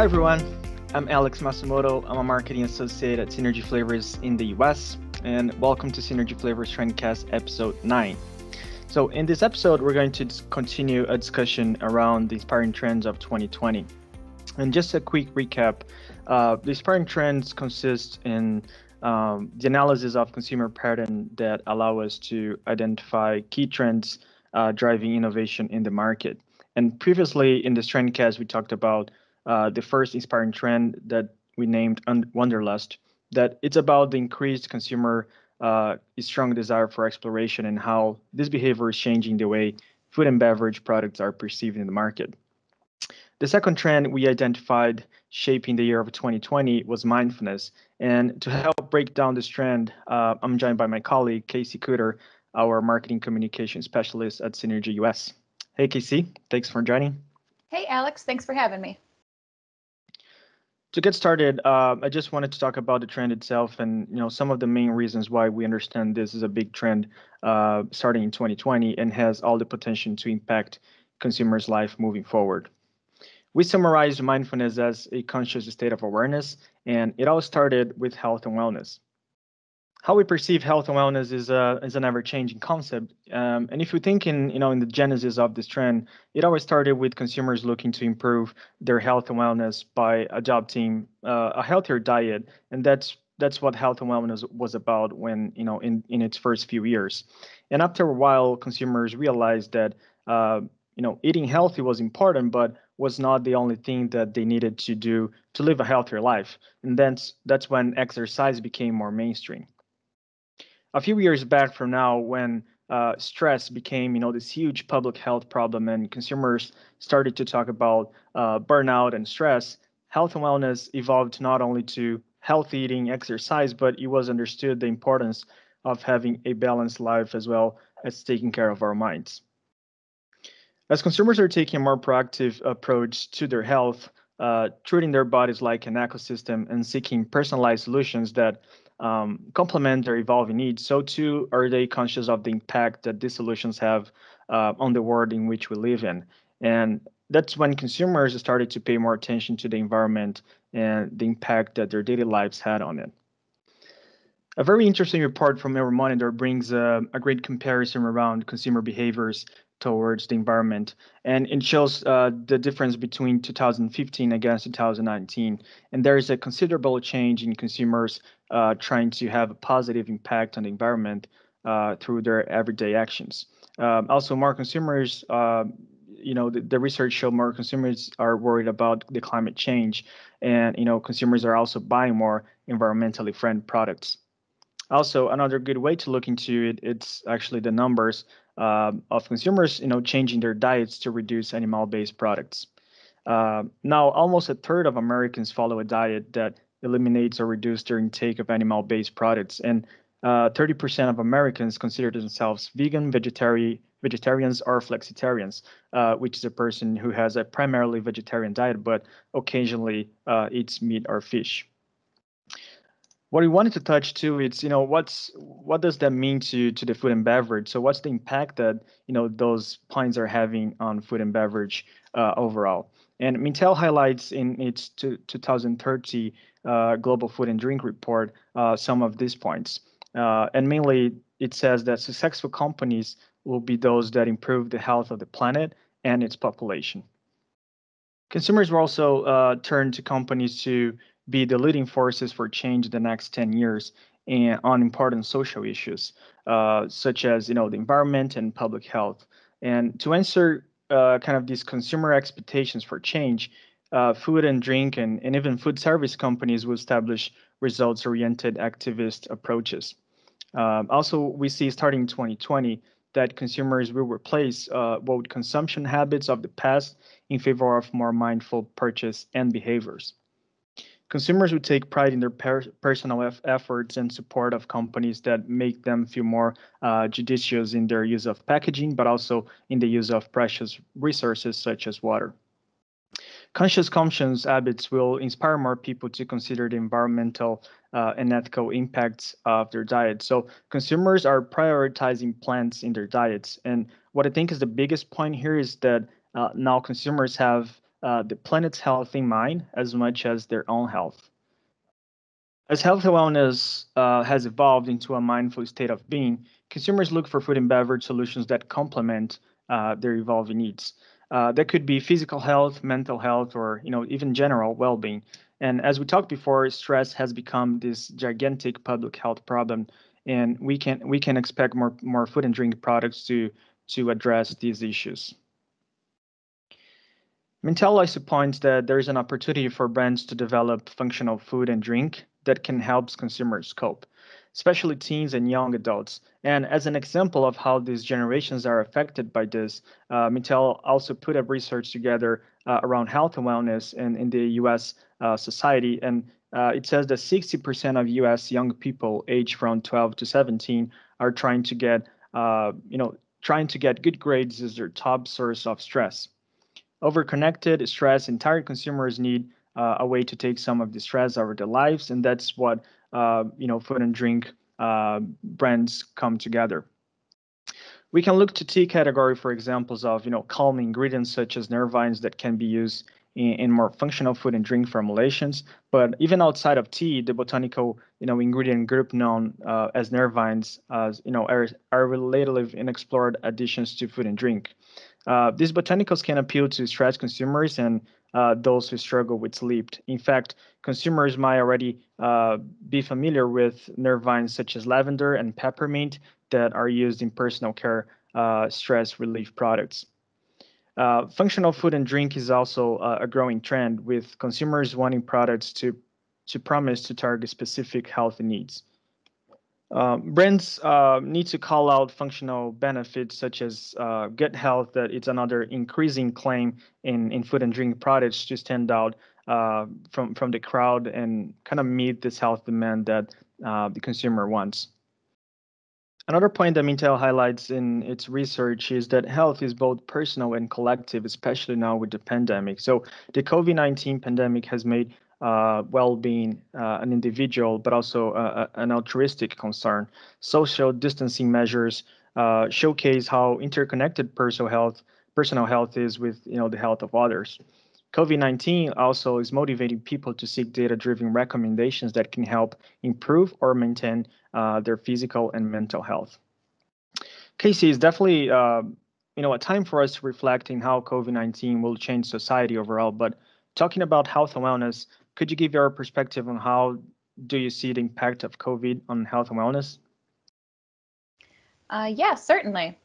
Hi everyone, I'm Alex Masumoto. I'm a marketing associate at Synergy Flavors in the US, and welcome to Synergy Flavors Trendcast episode 9. So, in this episode, we're going to continue a discussion around the inspiring trends of 2020. And just a quick recap, the inspiring trends consist in the analysis of consumer pattern that allow us to identify key trends driving innovation in the market. And previously in this trendcast, we talked about the first inspiring trend that we named Wanderlust, that it's about the increased consumer strong desire for exploration and how this behavior is changing the way food and beverage products are perceived in the market. The second trend we identified shaping the year of 2020 was mindfulness. And to help break down this trend, I'm joined by my colleague, Casey Cooter, our marketing communication specialist at Synergy US. Hey, Casey, thanks for joining. Hey, Alex, thanks for having me. To get started, I just wanted to talk about the trend itself and some of the main reasons why we understand this is a big trend starting in 2020 and has all the potential to impact consumers' life moving forward. We summarized mindfulness as a conscious state of awareness, and it all started with health and wellness. How we perceive health and wellness is an ever-changing concept, and if you think in the genesis of this trend, it always started with consumers looking to improve their health and wellness by adopting a healthier diet, and that's what health and wellness was about when in its first few years. And after a while, consumers realized that eating healthy was important, but was not the only thing that they needed to do to live a healthier life. And that's when exercise became more mainstream. A few years back from now, when stress became this huge public health problem and consumers started to talk about burnout and stress, health and wellness evolved not only to healthy eating, exercise, but it was understood the importance of having a balanced life as well as taking care of our minds. As consumers are taking a more proactive approach to their health, treating their bodies like an ecosystem and seeking personalized solutions that complement their evolving needs, so too are they conscious of the impact that these solutions have on the world in which we live in. And that's when consumers started to pay more attention to the environment and the impact that their daily lives had on it. A very interesting report from Euromonitor brings a great comparison around consumer behaviors towards the environment, and it shows the difference between 2015 against 2019. And there is a considerable change in consumers trying to have a positive impact on the environment through their everyday actions. Also, more consumers, the research showed more consumers are worried about the climate change, and consumers are also buying more environmentally friendly products. Also, another good way to look into it's actually the numbers of consumers, changing their diets to reduce animal-based products. Now, almost a third of Americans follow a diet that eliminates or reduces their intake of animal-based products, and 30% of Americans consider themselves vegan, vegetarians, or flexitarians, which is a person who has a primarily vegetarian diet but occasionally eats meat or fish. What we wanted to touch too is, what does that mean to the food and beverage? So what's the impact that those points are having on food and beverage overall? And Mintel highlights in its 2030 Global Food and Drink Report some of these points. And mainly, it says that successful companies will be those that improve the health of the planet and its population. Consumers will also turn to companies to be the leading forces for change in the next 10 years and on important social issues, such as the environment and public health. And to answer kind of these consumer expectations for change, food and drink and even food service companies will establish results-oriented activist approaches. Also, we see starting in 2020 that consumers will replace old consumption habits of the past in favor of more mindful purchase and behaviors. Consumers will take pride in their personal efforts and support of companies that make them feel more judicious in their use of packaging, but also in the use of precious resources such as water. Conscious consumption habits will inspire more people to consider the environmental and ethical impacts of their diet. So consumers are prioritizing plants in their diets. And what I think is the biggest point here is that now consumers have the planet's health in mind as much as their own health. As health and wellness has evolved into a mindful state of being, consumers look for food and beverage solutions that complement their evolving needs. That could be physical health, mental health, or even general well-being. And as we talked before, stress has become this gigantic public health problem, and we can expect more food and drink products to address these issues. Mintel also points that there is an opportunity for brands to develop functional food and drink that can help consumers cope, especially teens and young adults. And as an example of how these generations are affected by this, Mintel also put up research together around health and wellness in the US society. And it says that 60% of US young people aged from 12 to 17 are trying to get good grades as their top source of stress. Overconnected, stress, and tired consumers need a way to take some of the stress out of their lives, and that's what food and drink brands come together. We can look to tea category for examples of calming ingredients such as nervines that can be used in more functional food and drink formulations. But even outside of tea, the botanical ingredient group known as nervines are relatively unexplored additions to food and drink. These botanicals can appeal to stressed consumers and those who struggle with sleep. In fact, consumers might already be familiar with nervines such as lavender and peppermint that are used in personal care stress relief products. Functional food and drink is also a growing trend, with consumers wanting products to promise to target specific health needs. Brands need to call out functional benefits such as gut health, that it's another increasing claim in food and drink products to stand out from the crowd and kind of meet this health demand that the consumer wants. Another point that Mintel highlights in its research is that health is both personal and collective, especially now with the pandemic. So the COVID-19 pandemic has made well-being an individual, but also an altruistic concern. Social distancing measures showcase how interconnected personal health is with the health of others. COVID-19 also is motivating people to seek data-driven recommendations that can help improve or maintain their physical and mental health. Casey, is definitely a time for us to reflect in how COVID-19 will change society overall. But talking about health and wellness, could you give your perspective on how do you see the impact of COVID on health and wellness? Yes, certainly.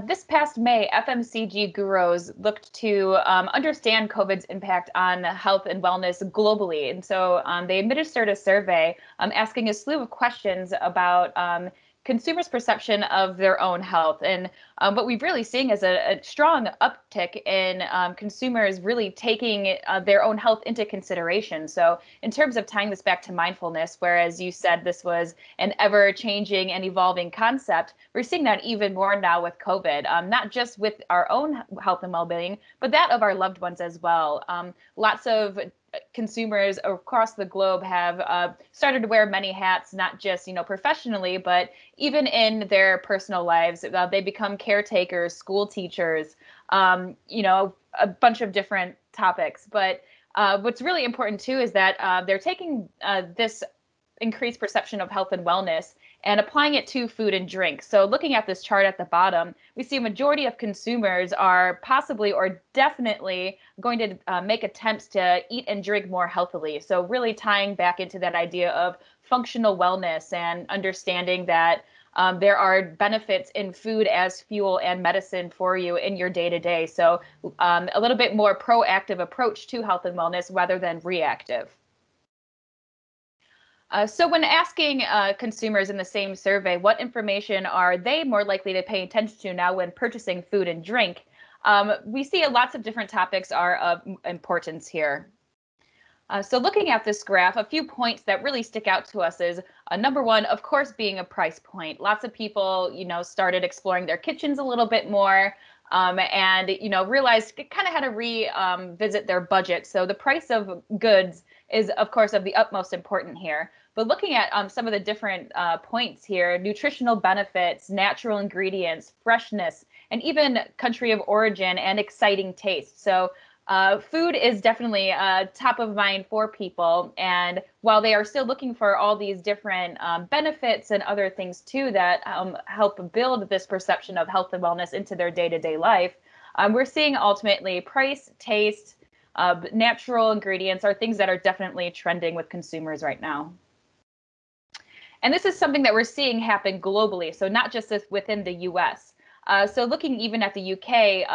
This past May, FMCG gurus looked to understand COVID's impact on health and wellness globally. And so they administered a survey asking a slew of questions about consumers' perception of their own health. And what we've really seen is a strong uptick in consumers really taking their own health into consideration. So in terms of tying this back to mindfulness, whereas you said this was an ever-changing and evolving concept, we're seeing that even more now with COVID, not just with our own health and well-being, but that of our loved ones as well. Lots of consumers across the globe have started to wear many hats, not just professionally, but even in their personal lives. They become caretakers, school teachers, a bunch of different topics. But what's really important too is that they're taking this increased perception of health and wellness and applying it to food and drink. So looking at this chart at the bottom, we see a majority of consumers are possibly or definitely going to make attempts to eat and drink more healthily. So really tying back into that idea of functional wellness and understanding that there are benefits in food as fuel and medicine for you in your day-to-day. So a little bit more proactive approach to health and wellness rather than reactive. So when asking consumers in the same survey, what information are they more likely to pay attention to now when purchasing food and drink, we see lots of different topics are of importance here. So looking at this graph, a few points that really stick out to us is number one, of course, being a price point. Lots of people, started exploring their kitchens a little bit more. And realized it kind of had to revisit their budget. So the price of goods is, of course, of the utmost importance here. But looking at some of the different points here, nutritional benefits, natural ingredients, freshness, and even country of origin and exciting taste. So Food is definitely top of mind for people. And while they are still looking for all these different benefits and other things too that help build this perception of health and wellness into their day-to-day life, we're seeing ultimately price, taste, natural ingredients are things that are definitely trending with consumers right now. And this is something that we're seeing happen globally, so not just within the US. So looking even at the UK,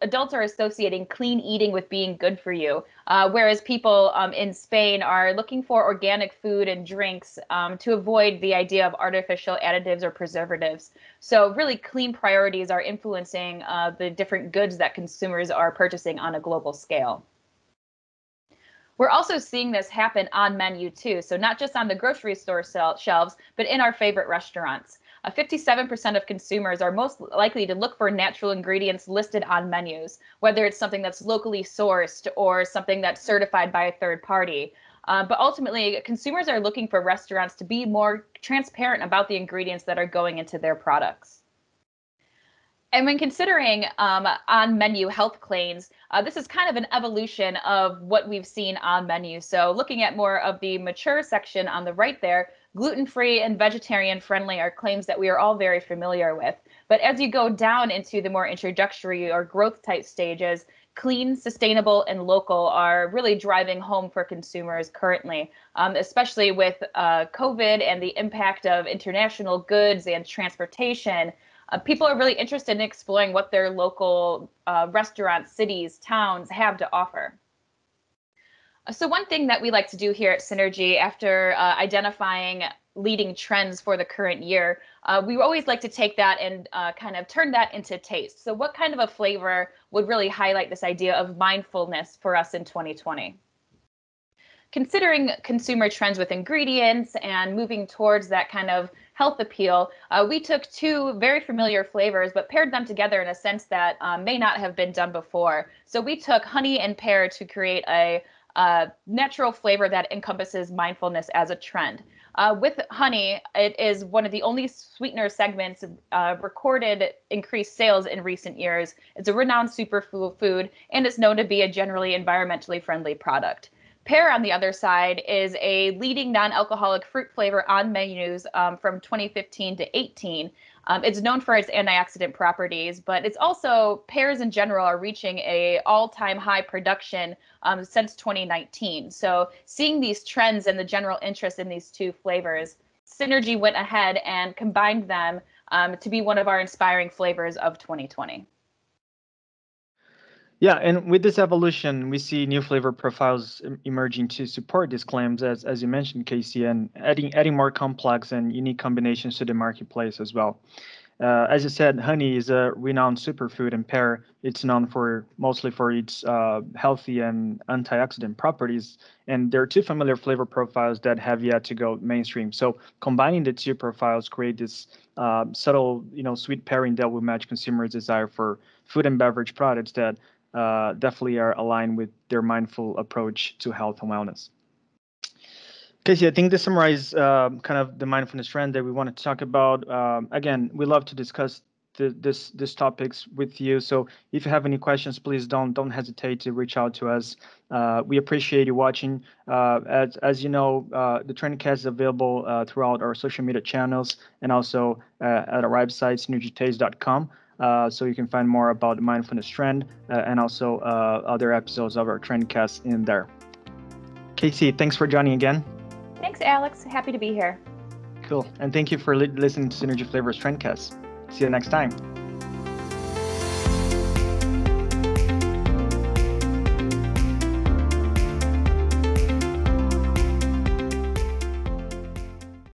adults are associating clean eating with being good for you, whereas people in Spain are looking for organic food and drinks to avoid the idea of artificial additives or preservatives. So really clean priorities are influencing the different goods that consumers are purchasing on a global scale. We're also seeing this happen on menu too. So not just on the grocery store shelves, but in our favorite restaurants. 57% of consumers are most likely to look for natural ingredients listed on menus, whether it's something that's locally sourced or something that's certified by a third party. But ultimately, consumers are looking for restaurants to be more transparent about the ingredients that are going into their products. And when considering on-menu health claims, this is kind of an evolution of what we've seen on menus. So looking at more of the mature section on the right there, gluten-free and vegetarian-friendly are claims that we are all very familiar with. But as you go down into the more introductory or growth type stages, clean, sustainable, and local are really driving home for consumers currently, especially with COVID and the impact of international goods and transportation. People are really interested in exploring what their local restaurants, cities, towns have to offer. So one thing that we like to do here at Synergy after identifying leading trends for the current year, we always like to take that and kind of turn that into taste. So what kind of a flavor would really highlight this idea of mindfulness for us in 2020? Considering consumer trends with ingredients and moving towards that kind of health appeal, we took two very familiar flavors but paired them together in a sense that may not have been done before. So we took honey and pear to create a natural flavor that encompasses mindfulness as a trend. With honey, it is one of the only sweetener segments recorded increased sales in recent years. It's a renowned superfood and is known to be a generally environmentally friendly product. Pear, on the other side, is a leading non-alcoholic fruit flavor on menus from 2015 to 18. It's known for its antioxidant properties, but it's also, pears in general are reaching a all-time high production since 2019. So seeing these trends and the general interest in these two flavors, Synergy went ahead and combined them to be one of our inspiring flavors of 2020. Yeah, and with this evolution, we see new flavor profiles emerging to support these claims, as you mentioned, Casey, and adding more complex and unique combinations to the marketplace as well. As you said, honey is a renowned superfood, and pear, it's known mostly for its healthy and antioxidant properties. And there are two familiar flavor profiles that have yet to go mainstream. So combining the two profiles create this subtle, sweet pairing that will match consumers' desire for food and beverage products that definitely are aligned with their mindful approach to health and wellness. Casey, I think this summarizes kind of the mindfulness trend that we wanted to talk about. Again, we love to discuss this topics with you. So if you have any questions, please don't hesitate to reach out to us. We appreciate you watching. As you know, the Trendcast is available throughout our social media channels and also at our website, synergytaste.com. So you can find more about the mindfulness trend and also other episodes of our Trendcast in there. Casey, thanks for joining again. Thanks, Alex. Happy to be here. Cool. And thank you for listening to Synergy Flavors Trendcast. See you next time.